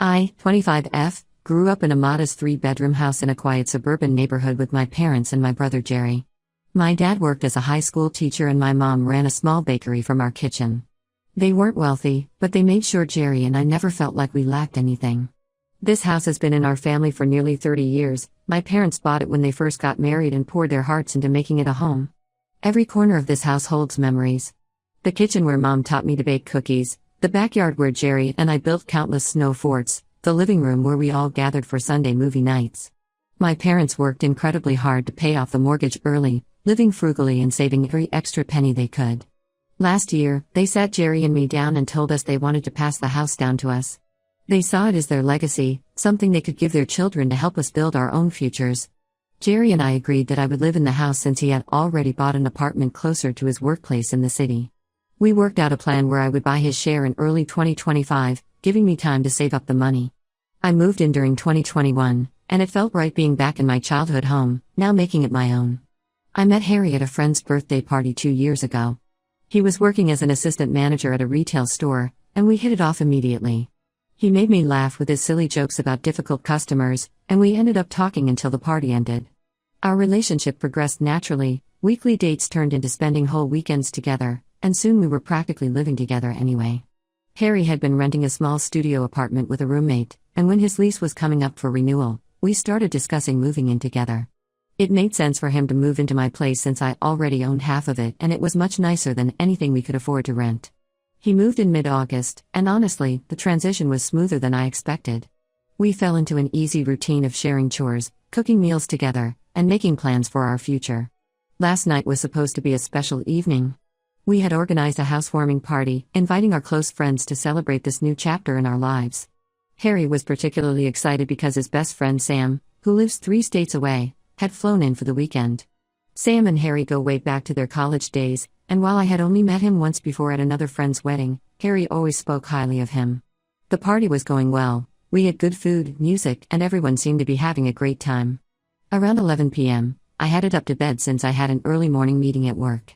I, 25F, grew up in a modest three-bedroom house in a quiet suburban neighborhood with my parents and my brother Jerry. My dad worked as a high school teacher and my mom ran a small bakery from our kitchen. They weren't wealthy, but they made sure Jerry and I never felt like we lacked anything. This house has been in our family for nearly 30 years. My parents bought it when they first got married and poured their hearts into making it a home. Every corner of this house holds memories. The kitchen where Mom taught me to bake cookies, the backyard where Jerry and I built countless snow forts, the living room where we all gathered for Sunday movie nights. My parents worked incredibly hard to pay off the mortgage early, living frugally and saving every extra penny they could. Last year, they sat Jerry and me down and told us they wanted to pass the house down to us. They saw it as their legacy, something they could give their children to help us build our own futures. Jerry and I agreed that I would live in the house since he had already bought an apartment closer to his workplace in the city. We worked out a plan where I would buy his share in early 2025, giving me time to save up the money. I moved in during 2021, and it felt right being back in my childhood home, now making it my own. I met Harry at a friend's birthday party 2 years ago. He was working as an assistant manager at a retail store, and we hit it off immediately. He made me laugh with his silly jokes about difficult customers, and we ended up talking until the party ended. Our relationship progressed naturally, weekly dates turned into spending whole weekends together, and soon we were practically living together anyway. Harry had been renting a small studio apartment with a roommate, and when his lease was coming up for renewal, we started discussing moving in together. It made sense for him to move into my place since I already owned half of it and it was much nicer than anything we could afford to rent. He moved in mid-August, and honestly, the transition was smoother than I expected. We fell into an easy routine of sharing chores, cooking meals together, and making plans for our future. Last night was supposed to be a special evening. We had organized a housewarming party, inviting our close friends to celebrate this new chapter in our lives. Harry was particularly excited because his best friend Sam, who lives 3 states away, had flown in for the weekend. Sam and Harry go way back to their college days, and while I had only met him once before at another friend's wedding, Harry always spoke highly of him. The party was going well, we had good food, music, and everyone seemed to be having a great time. Around 11 p.m., I headed up to bed since I had an early morning meeting at work.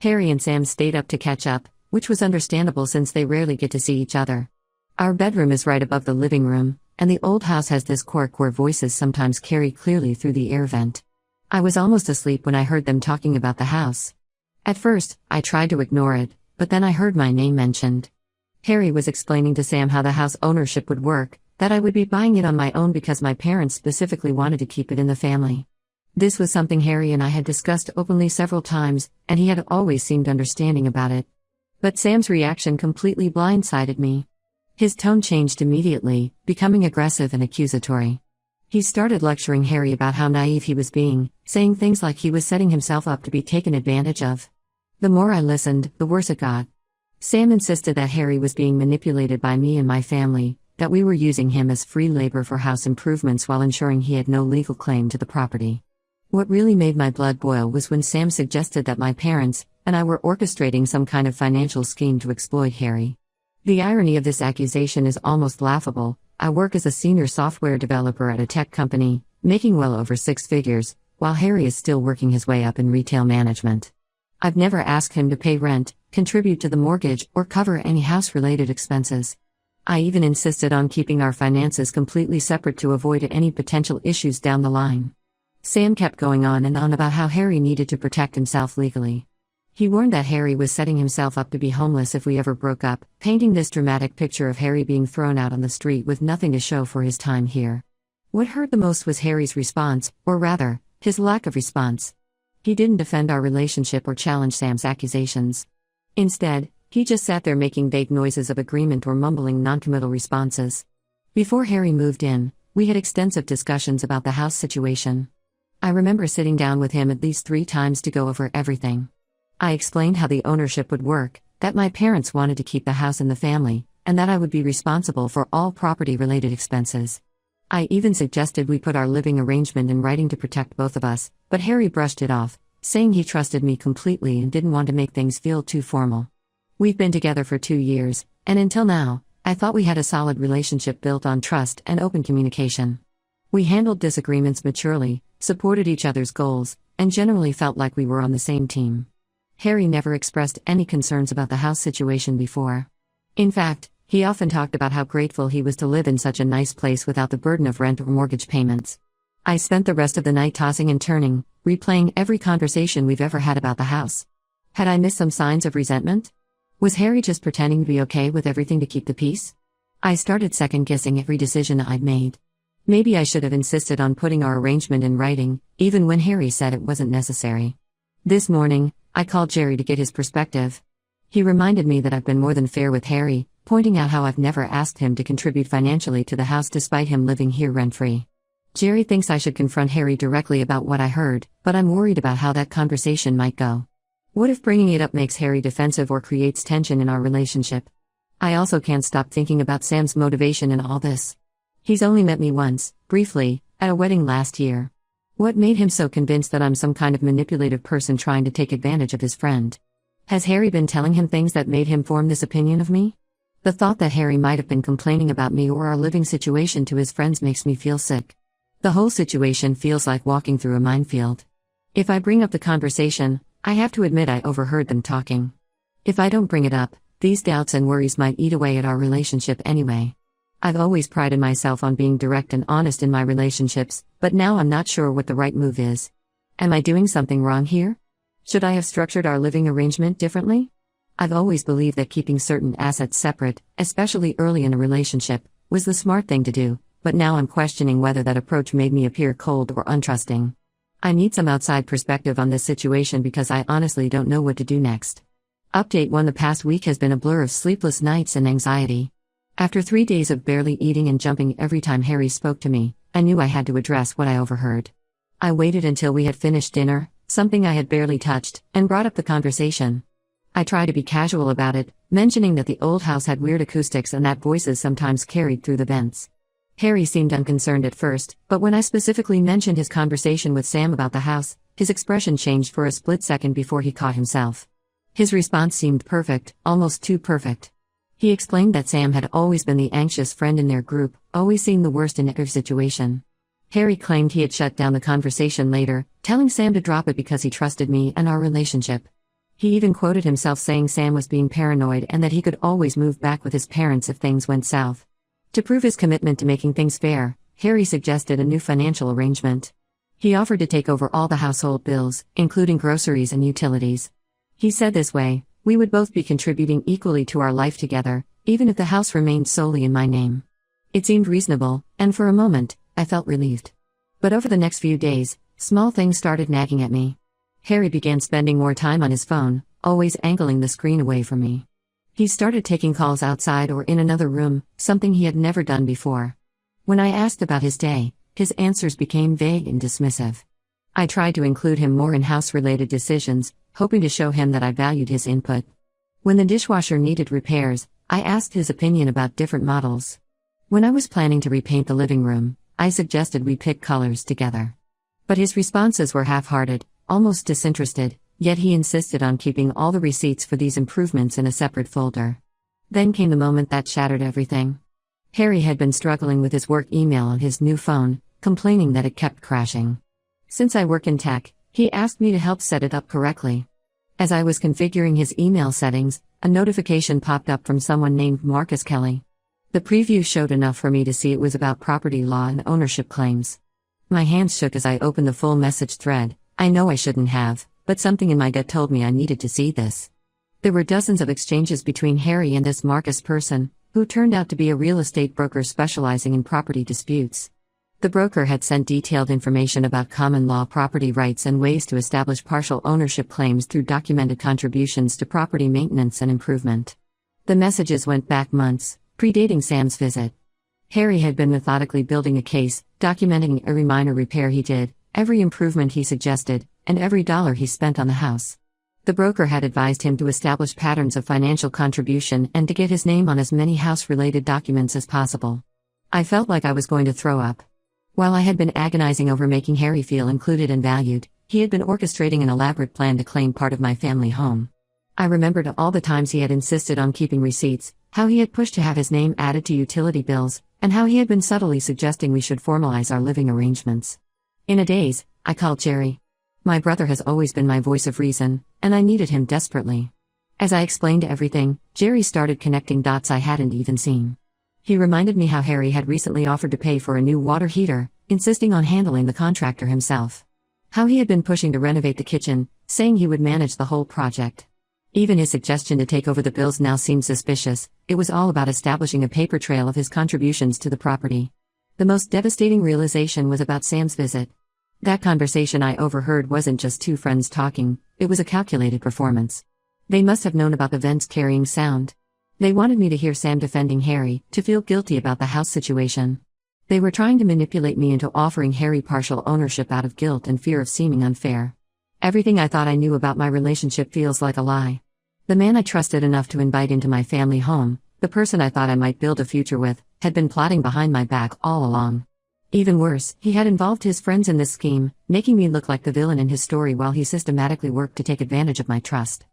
Harry and Sam stayed up to catch up, which was understandable since they rarely get to see each other. Our bedroom is right above the living room, and the old house has this quirk where voices sometimes carry clearly through the air vent. I was almost asleep when I heard them talking about the house. At first, I tried to ignore it, but then I heard my name mentioned. Harry was explaining to Sam how the house ownership would work, that I would be buying it on my own because my parents specifically wanted to keep it in the family. This was something Harry and I had discussed openly several times, and he had always seemed understanding about it. But Sam's reaction completely blindsided me. His tone changed immediately, becoming aggressive and accusatory. He started lecturing Harry about how naive he was being, saying things like he was setting himself up to be taken advantage of. The more I listened, the worse it got. Sam insisted that Harry was being manipulated by me and my family, that we were using him as free labor for house improvements while ensuring he had no legal claim to the property. What really made my blood boil was when Sam suggested that my parents and I were orchestrating some kind of financial scheme to exploit Harry. The irony of this accusation is almost laughable. I work as a senior software developer at a tech company, making well over 6 figures, while Harry is still working his way up in retail management. I've never asked him to pay rent, contribute to the mortgage, or cover any house-related expenses. I even insisted on keeping our finances completely separate to avoid any potential issues down the line. Sam kept going on and on about how Harry needed to protect himself legally. He warned that Harry was setting himself up to be homeless if we ever broke up, painting this dramatic picture of Harry being thrown out on the street with nothing to show for his time here. What hurt the most was Harry's response, or rather, his lack of response. He didn't defend our relationship or challenge Sam's accusations. Instead, he just sat there making vague noises of agreement or mumbling noncommittal responses. Before Harry moved in, we had extensive discussions about the house situation. I remember sitting down with him at least 3 times to go over everything. I explained how the ownership would work, that my parents wanted to keep the house in the family, and that I would be responsible for all property-related expenses. I even suggested we put our living arrangement in writing to protect both of us, but Harry brushed it off, saying he trusted me completely and didn't want to make things feel too formal. We've been together for 2 years, and until now, I thought we had a solid relationship built on trust and open communication. We handled disagreements maturely, supported each other's goals, and generally felt like we were on the same team. Harry never expressed any concerns about the house situation before. In fact, He often talked about how grateful he was to live in such a nice place without the burden of rent or mortgage payments. I spent the rest of the night tossing and turning, replaying every conversation we've ever had about the house. Had I missed some signs of resentment? Was Harry just pretending to be okay with everything to keep the peace? I started second-guessing every decision I'd made. Maybe I should have insisted on putting our arrangement in writing, even when Harry said it wasn't necessary. This morning, I called Jerry to get his perspective. He reminded me that I've been more than fair with Harry, pointing out how I've never asked him to contribute financially to the house despite him living here rent-free. Jerry thinks I should confront Harry directly about what I heard, but I'm worried about how that conversation might go. What if bringing it up makes Harry defensive or creates tension in our relationship? I also can't stop thinking about Sam's motivation in all this. He's only met me once, briefly, at a wedding last year. What made him so convinced that I'm some kind of manipulative person trying to take advantage of his friend? Has Harry been telling him things that made him form this opinion of me? The thought that Harry might have been complaining about me or our living situation to his friends makes me feel sick. The whole situation feels like walking through a minefield. If I bring up the conversation, I have to admit I overheard them talking. If I don't bring it up, these doubts and worries might eat away at our relationship anyway. I've always prided myself on being direct and honest in my relationships, but now I'm not sure what the right move is. Am I doing something wrong here? Should I have structured our living arrangement differently? I've always believed that keeping certain assets separate, especially early in a relationship, was the smart thing to do, but now I'm questioning whether that approach made me appear cold or untrusting. I need some outside perspective on this situation because I honestly don't know what to do next. Update 1: The past week has been a blur of sleepless nights and anxiety. After 3 days of barely eating and jumping every time Harry spoke to me, I knew I had to address what I overheard. I waited until we had finished dinner, something I had barely touched, and brought up the conversation. I tried to be casual about it, mentioning that the old house had weird acoustics and that voices sometimes carried through the vents. Harry seemed unconcerned at first, but when I specifically mentioned his conversation with Sam about the house, his expression changed for a split second before he caught himself. His response seemed perfect, almost too perfect. He explained that Sam had always been the anxious friend in their group, always seeing the worst in every situation. Harry claimed he had shut down the conversation later, telling Sam to drop it because he trusted me and our relationship. He even quoted himself saying Sam was being paranoid and that he could always move back with his parents if things went south. To prove his commitment to making things fair, Harry suggested a new financial arrangement. He offered to take over all the household bills, including groceries and utilities. He said this way, we would both be contributing equally to our life together, even if the house remained solely in my name. It seemed reasonable, and for a moment, I felt relieved. But over the next few days, small things started nagging at me. Harry began spending more time on his phone, always angling the screen away from me. He started taking calls outside or in another room, something he had never done before. When I asked about his day, his answers became vague and dismissive. I tried to include him more in house-related decisions, hoping to show him that I valued his input. When the dishwasher needed repairs, I asked his opinion about different models. When I was planning to repaint the living room, I suggested we pick colors together. But his responses were half-hearted, almost disinterested, yet he insisted on keeping all the receipts for these improvements in a separate folder. Then came the moment that shattered everything. Harry had been struggling with his work email on his new phone, complaining that it kept crashing. Since I work in tech, he asked me to help set it up correctly. As I was configuring his email settings, a notification popped up from someone named Marcus Kelly. The preview showed enough for me to see it was about property law and ownership claims. My hands shook as I opened the full message thread. I know I shouldn't have, but something in my gut told me I needed to see this. There were dozens of exchanges between Harry and this Marcus person, who turned out to be a real estate broker specializing in property disputes. The broker had sent detailed information about common law property rights and ways to establish partial ownership claims through documented contributions to property maintenance and improvement. The messages went back months, predating Sam's visit. Harry had been methodically building a case, documenting every minor repair he did, every improvement he suggested, and every dollar he spent on the house. The broker had advised him to establish patterns of financial contribution and to get his name on as many house-related documents as possible. I felt like I was going to throw up. While I had been agonizing over making Harry feel included and valued, he had been orchestrating an elaborate plan to claim part of my family home. I remembered all the times he had insisted on keeping receipts, how he had pushed to have his name added to utility bills, and how he had been subtly suggesting we should formalize our living arrangements. In a daze, I called Jerry. My brother has always been my voice of reason, and I needed him desperately. As I explained everything, Jerry started connecting dots I hadn't even seen. He reminded me how Harry had recently offered to pay for a new water heater, insisting on handling the contractor himself. How he had been pushing to renovate the kitchen, saying he would manage the whole project. Even his suggestion to take over the bills now seemed suspicious. It was all about establishing a paper trail of his contributions to the property. The most devastating realization was about Sam's visit. That conversation I overheard wasn't just two friends talking, it was a calculated performance. They must have known about the vents carrying sound. They wanted me to hear Sam defending Harry, to feel guilty about the house situation. They were trying to manipulate me into offering Harry partial ownership out of guilt and fear of seeming unfair. Everything I thought I knew about my relationship feels like a lie. The man I trusted enough to invite into my family home, the person I thought I might build a future with, had been plotting behind my back all along. Even worse, he had involved his friends in this scheme, making me look like the villain in his story while he systematically worked to take advantage of my trust.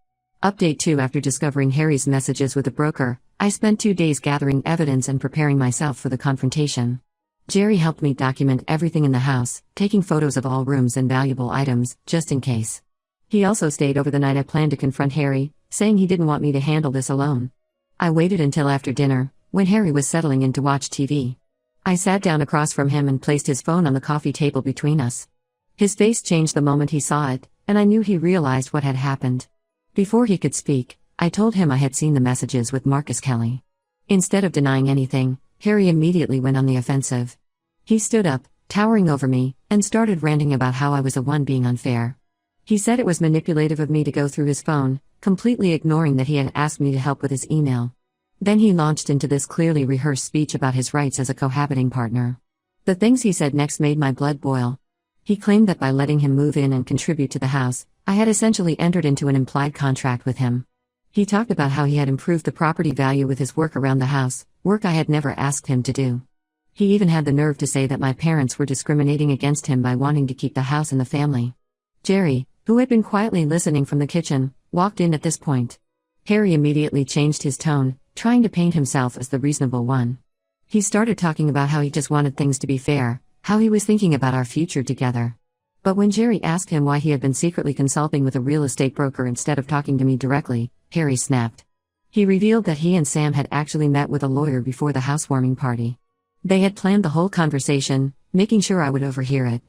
Update 2: After discovering Harry's messages with the broker, I spent 2 days gathering evidence and preparing myself for the confrontation. Jerry helped me document everything in the house, taking photos of all rooms and valuable items, just in case. He also stayed over the night. I planned to confront Harry, saying he didn't want me to handle this alone. I waited until after dinner, when Harry was settling in to watch TV. I sat down across from him and placed his phone on the coffee table between us. His face changed the moment he saw it, and I knew he realized what had happened. Before he could speak, I told him I had seen the messages with Marcus Kelly. Instead of denying anything, Harry immediately went on the offensive. He stood up, towering over me, and started ranting about how I was the one being unfair. He said it was manipulative of me to go through his phone, completely ignoring that he had asked me to help with his email. Then he launched into this clearly rehearsed speech about his rights as a cohabiting partner. The things he said next made my blood boil. He claimed that by letting him move in and contribute to the house, I had essentially entered into an implied contract with him. He talked about how he had improved the property value with his work around the house, work I had never asked him to do. He even had the nerve to say that my parents were discriminating against him by wanting to keep the house in the family. Jerry, who had been quietly listening from the kitchen, walked in at this point. Harry immediately changed his tone, trying to paint himself as the reasonable one. He started talking about how he just wanted things to be fair, how he was thinking about our future together. But when Jerry asked him why he had been secretly consulting with a real estate broker instead of talking to me directly, Harry snapped. He revealed that he and Sam had actually met with a lawyer before the housewarming party. They had planned the whole conversation, making sure I would overhear it.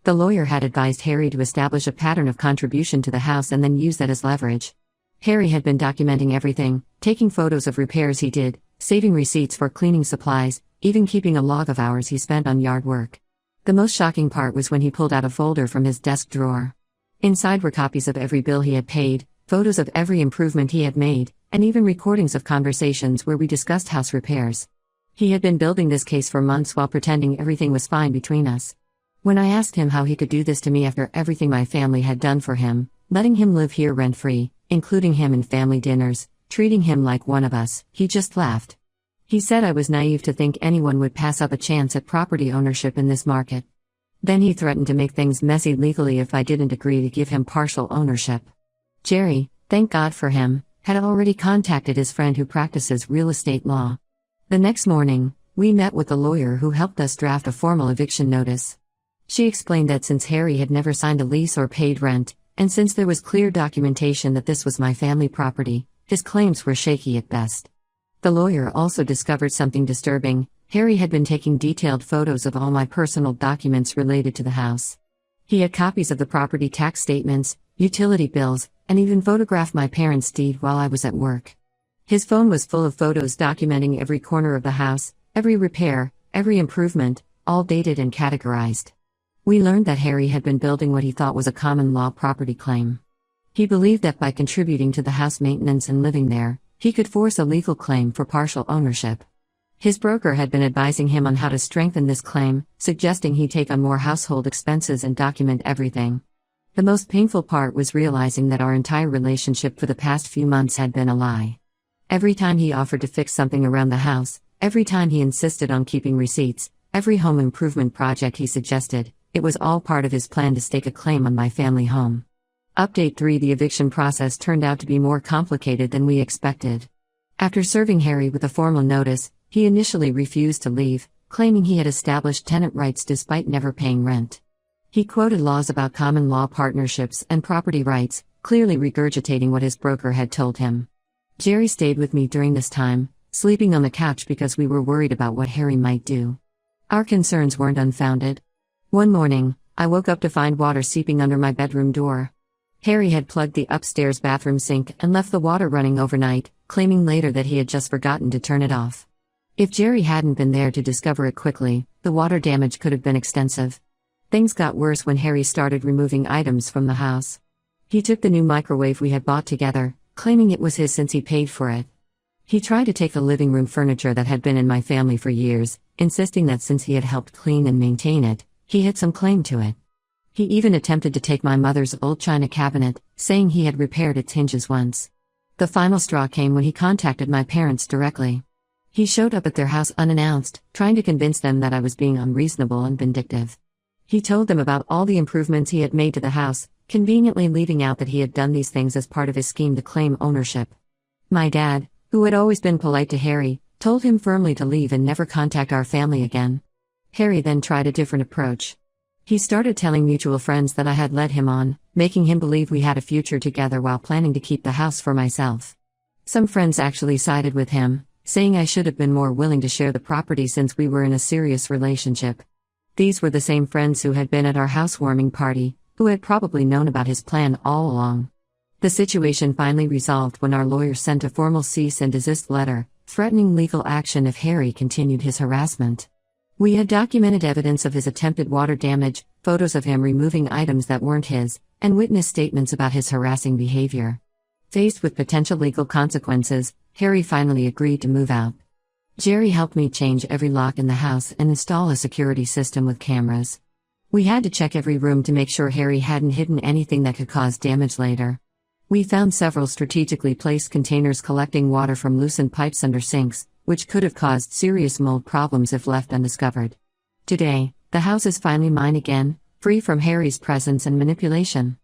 The lawyer had advised Harry to establish a pattern of contribution to the house and then use that as leverage. Harry had been documenting everything, taking photos of repairs he did, saving receipts for cleaning supplies, even keeping a log of hours he spent on yard work. The most shocking part was when he pulled out a folder from his desk drawer. Inside were copies of every bill he had paid, photos of every improvement he had made, and even recordings of conversations where we discussed house repairs. He had been building this case for months while pretending everything was fine between us. When I asked him how he could do this to me after everything my family had done for him, letting him live here rent-free, including him in family dinners, treating him like one of us, he just laughed. He said I was naive to think anyone would pass up a chance at property ownership in this market. Then he threatened to make things messy legally if I didn't agree to give him partial ownership. Jerry, thank God for him, had already contacted his friend who practices real estate law. The next morning, we met with the lawyer who helped us draft a formal eviction notice. She explained that since Harry had never signed a lease or paid rent, and since there was clear documentation that this was my family property, his claims were shaky at best. The lawyer also discovered something disturbing. Harry had been taking detailed photos of all my personal documents related to the house. He had copies of the property tax statements, utility bills, and even photographed my parents' deed while I was at work. His phone was full of photos documenting every corner of the house, every repair, every improvement, all dated and categorized. We learned that Harry had been building what he thought was a common law property claim. He believed that by contributing to the house maintenance and living there, he could force a legal claim for partial ownership. His broker had been advising him on how to strengthen this claim, suggesting he take on more household expenses and document everything. The most painful part was realizing that our entire relationship for the past few months had been a lie. Every time he offered to fix something around the house, every time he insisted on keeping receipts, every home improvement project he suggested, it was all part of his plan to stake a claim on my family home. Update 3: The eviction process turned out to be more complicated than we expected. After serving Harry with a formal notice, he initially refused to leave, claiming he had established tenant rights despite never paying rent. He quoted laws about common law partnerships and property rights, clearly regurgitating what his broker had told him. Jerry stayed with me during this time, sleeping on the couch because we were worried about what Harry might do. Our concerns weren't unfounded. One morning, I woke up to find water seeping under my bedroom door. Harry had plugged the upstairs bathroom sink and left the water running overnight, claiming later that he had just forgotten to turn it off. If Jerry hadn't been there to discover it quickly, the water damage could have been extensive. Things got worse when Harry started removing items from the house. He took the new microwave we had bought together, claiming it was his since he paid for it. He tried to take the living room furniture that had been in my family for years, insisting that since he had helped clean and maintain it, he had some claim to it. He even attempted to take my mother's old china cabinet, saying he had repaired its hinges once. The final straw came when he contacted my parents directly. He showed up at their house unannounced, trying to convince them that I was being unreasonable and vindictive. He told them about all the improvements he had made to the house, conveniently leaving out that he had done these things as part of his scheme to claim ownership. My dad, who had always been polite to Harry, told him firmly to leave and never contact our family again. Harry then tried a different approach. He started telling mutual friends that I had led him on, making him believe we had a future together while planning to keep the house for myself. Some friends actually sided with him, saying I should have been more willing to share the property since we were in a serious relationship. These were the same friends who had been at our housewarming party, who had probably known about his plan all along. The situation finally resolved when our lawyer sent a formal cease and desist letter, threatening legal action if Harry continued his harassment. We had documented evidence of his attempted water damage, photos of him removing items that weren't his, and witness statements about his harassing behavior. Faced with potential legal consequences, Harry finally agreed to move out. Jerry helped me change every lock in the house and install a security system with cameras. We had to check every room to make sure Harry hadn't hidden anything that could cause damage later. We found several strategically placed containers collecting water from loosened pipes under sinks, which could have caused serious mold problems if left undiscovered. Today, the house is finally mine again, free from Harry's presence and manipulation.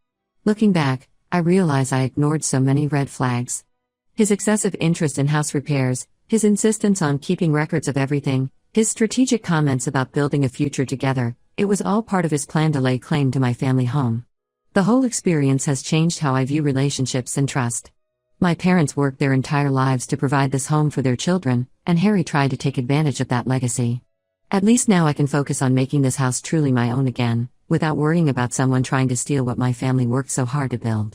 Looking back, I realize I ignored so many red flags. His excessive interest in house repairs, his insistence on keeping records of everything, his strategic comments about building a future together, it was all part of his plan to lay claim to my family home. The whole experience has changed how I view relationships and trust. My parents worked their entire lives to provide this home for their children, and Harry tried to take advantage of that legacy. At least now I can focus on making this house truly my own again, without worrying about someone trying to steal what my family worked so hard to build.